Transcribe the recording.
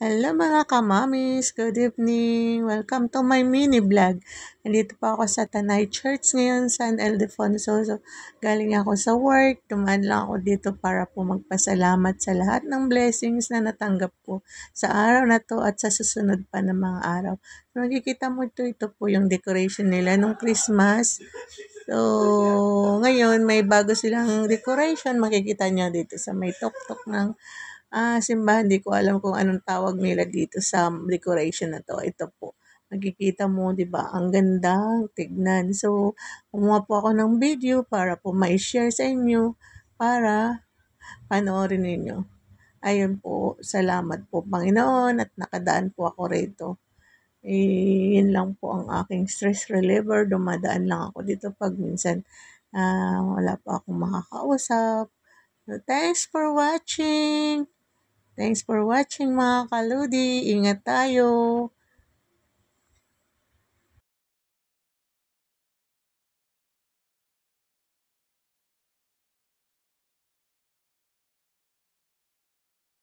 Hello mga kamamis, good evening. Welcome to my mini vlog. Nandito pa ako sa Tanay Church ngayon, San Ildefonso. So, galing ako sa work, dumaan lang ako dito para po magpasalamat sa lahat ng blessings na natanggap ko sa araw na to at sa susunod pa na mga araw. So, makikita mo ito po yung decoration nila nung Christmas. So, ngayon may bago silang decoration, makikita nyo dito sa may tuktok ng simbahan. Di ko alam kung anong tawag nila dito sa decoration na 'to. Ito po, makikita mo 'di ba, ang ganda tignan. So, kumuha po ako ng video para po mai-share sa inyo para panoorin ninyo. Ayun po, salamat po Panginoon at nakadaan po ako rito. Yun lang po ang aking stress reliever. Dumadaan lang ako dito 'pag minsan, wala pa akong makakausap. So, thanks for watching. Thanks for watching mga kaludi. Ingat tayo.